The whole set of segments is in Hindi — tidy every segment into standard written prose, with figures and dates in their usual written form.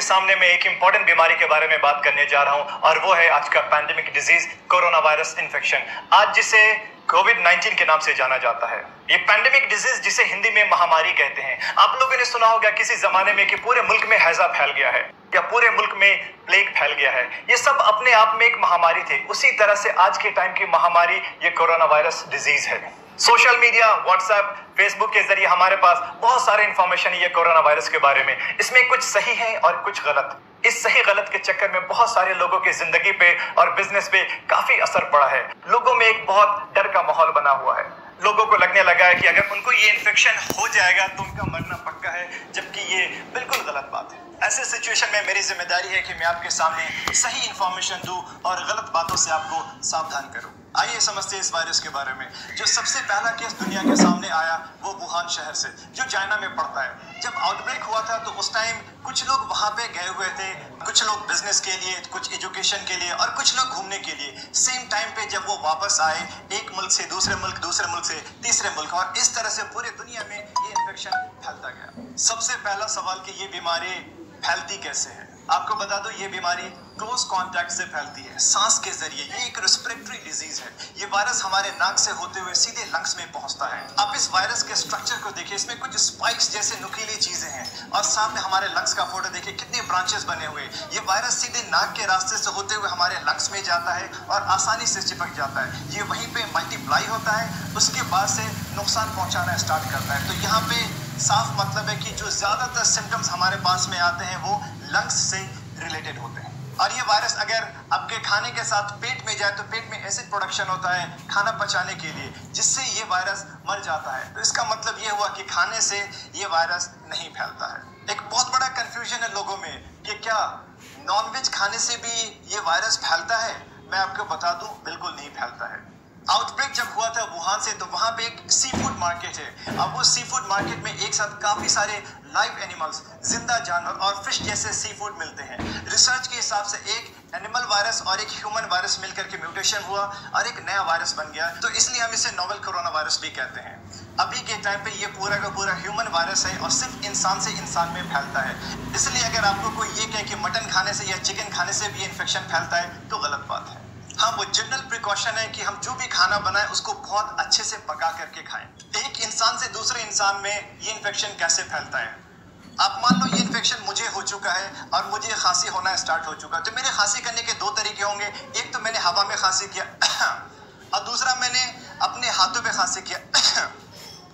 के सामने मैं एक इंपॉर्टेंट बीमारी के बारे में बात करने जा रहा हूं और वो है आज का pandemic disease corona virus infection, आज जिसे कोविड-19 के नाम से जाना जाता है। ये पैंडेमिक डिजीज जिसे हिंदी में महामारी कहते हैं। आप लोगों ने सुना होगा किसी जमाने में कि पूरे मुल्क में हैजा फैल गया है या पूरे मुल्क में प्लेग फैल गया है। ये सब अपने आप में एक महामारी थे। उसी तरह से आज के टाइम की महामारी ये कोरोना वायरस डिजीज है। सोशल मीडिया, व्हाट्सएप, फेसबुक के जरिए हमारे पास बहुत सारे इंफॉर्मेशन है ये कोरोना वायरस के बारे में। इसमें कुछ सही है और कुछ गलत। इस सही गलत के चक्कर में बहुत सारे लोगों की जिंदगी पे और बिजनेस पे काफी असर पड़ा है। लोगों में एक बहुत डर का माहौल बना हुआ है। लोगों को लगने लगा है कि अगर उनको ये इन्फेक्शन हो जाएगा तो उनका मरना पक्का है, जबकि ये बिल्कुल गलत बात है। ऐसे सिचुएशन में मेरी जिम्मेदारी है कि मैं आपके सामने सही इंफॉर्मेशन दूं और गलत बातों से आपको सावधान करूं। आइए समझते हैं इस वायरस के बारे में। जो सबसे पहला केस दुनिया के सामने आया वो वुहान शहर से, जो चाइना में पड़ता है। जब आउटब्रेक हुआ था तो उस टाइम कुछ लोग वहां पे गए हुए थे, कुछ लोग बिजनेस के लिए, कुछ एजुकेशन के लिए और कुछ लोग घूमने के लिए। सेम टाइम पे जब वो वापस आए एक मुल्क से दूसरे मुल्क से तीसरे मुल्क, और इस तरह से पूरी दुनिया में ये इन्फेक्शन फैलता गया। सबसे पहला सवाल कि ये बीमारी फैलती कैसे है। आपको बता दो, ये बीमारी क्लोज कांटेक्ट से फैलती है, सांस के जरिए। ये एक रेस्पिरेटरी डिजीज है। ये वायरस हमारे नाक से होते हुए सीधे लंग्स में पहुंचता है। आप इस वायरस के स्ट्रक्चर को देखिए, इसमें कुछ स्पाइक्स जैसे नुकीली चीजें हैं और सामने हमारे लंग्स का फोटो देखिए, कितने ब्रांचेस बने हुए। ये वायरस सीधे नाक के रास्ते से होते हुए हमारे लंग्स में जाता है और आसानी से चिपक जाता है। ये वहीं पे मल्टीप्लाई होता है, उसके बाद से नुकसान पहुंचाना स्टार्ट करता है। तो यहाँ पे साफ मतलब है कि जो ज्यादातर सिम्टम्स हमारे पास में आते हैं वो लंग्स से रिलेटेड होते हैं। और ये वायरस अगर आपके खाने के साथ पेट में जाए तो पेट में एसिड प्रोडक्शन होता है खाना पचाने के लिए, जिससे ये वायरस मर जाता है। तो इसका मतलब ये हुआ कि खाने से ये वायरस नहीं फैलता है। एक बहुत बड़ा कंफ्यूजन है लोगों में कि क्या नॉनवेज खाने से भी ये वायरस फैलता है। मैं आपको बता दूं, बिल्कुल नहीं फैलता है। आउटब्रेक जब हुआ था वुहान से, तो वहां पे एक सी फूड मार्केट है। अब वो सी फूड मार्केट में एक साथ काफी सारे लाइव एनिमल्स, जिंदा जानवर और फिश जैसे सी फूड मिलते हैं। रिसर्च के हिसाब से एक एनिमल वायरस और एक ह्यूमन वायरस मिलकर के म्यूटेशन हुआ और एक नया वायरस बन गया। तो इसलिए हम इसे नोवेल कोरोना वायरस भी कहते हैं। अभी के टाइम पे ये पूरा का पूरा ह्यूमन वायरस है और सिर्फ इंसान से इंसान में फैलता है। इसलिए अगर आपको कोई ये कहे कि मटन खाने से या चिकन खाने से भी इन्फेक्शन फैलता है तो गलत बात है। हाँ, वो जनरल प्रिकॉशन है कि हम जो भी खाना बनाएं उसको बहुत अच्छे से पका करके खाएं। एक इंसान से दूसरे इंसान में ये इन्फेक्शन कैसे फैलता है। आप मान लो ये इन्फेक्शन मुझे हो चुका है और मुझे खांसी होना स्टार्ट हो चुका है, तो मेरे खांसी करने के दो तरीके होंगे। एक तो मैंने हवा में खांसी किया और दूसरा मैंने अपने हाथों पे खांसी किया।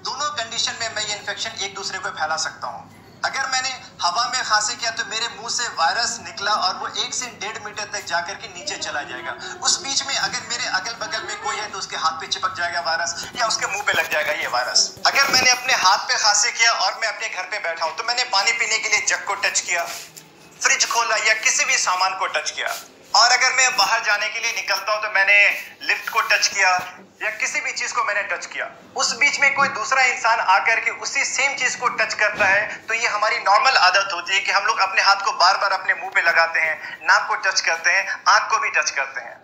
दोनों कंडीशन में मैं ये इन्फेक्शन एक दूसरे को फैला सकता हूँ। अगर मैंने हवा में खांसी किया तो मेरे मुंह से वायरस निकला और वो 1 से 1.5 मीटर तक जाकर के नीचे चला जाएगा। उस बीच में अगर मेरे अगल बगल में कोई है तो उसके हाथ पे चिपक जाएगा वायरस या उसके मुंह पे लग जाएगा ये वायरस। अगर मैंने अपने हाथ पे खांसी किया और मैं अपने घर पे बैठा हूं तो मैंने पानी पीने के लिए जग को टच किया, फ्रिज खोला या किसी भी सामान को टच किया, और अगर मैं बाहर जाने के लिए निकलता हूं तो मैंने लिफ्ट को टच किया या किसी भी चीज को मैंने टच किया, उस बीच में कोई दूसरा इंसान आकर के उसी सेम चीज को टच करता है, तो ये हमारी नॉर्मल आदत होती है कि हम लोग अपने हाथ को बार बार अपने मुंह पे लगाते हैं, नाक को टच करते हैं, आंख को भी टच करते हैं।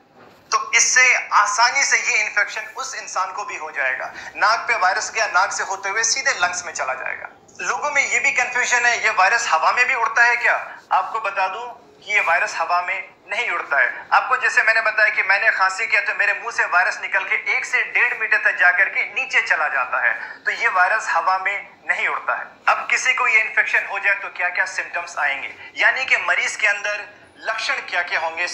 तो इससे आसानी से ये इन्फेक्शन उस इंसान को भी हो जाएगा। नाक पे वायरस गया, नाक से होते हुए सीधे लंग्स में चला जाएगा। लोगों में ये भी कंफ्यूजन है, ये वायरस हवा में भी उड़ता है क्या। आपको बता दूं कि ये वायरस हवा में नहीं उड़ता है। आपको जैसे मैंने बताया कि मैंने खांसी किया तो मेरे मुंह से वायरस निकल के 1 से 1.5 मीटर तक जाकर के नीचे चला जाता है, तो ये वायरस हवा में नहीं उड़ता है। अब किसी को ये इन्फेक्शन हो जाए तो क्या क्या सिम्टम्स आएंगे, यानी कि मरीज के अंदर लक्षण क्या क्या होंगे,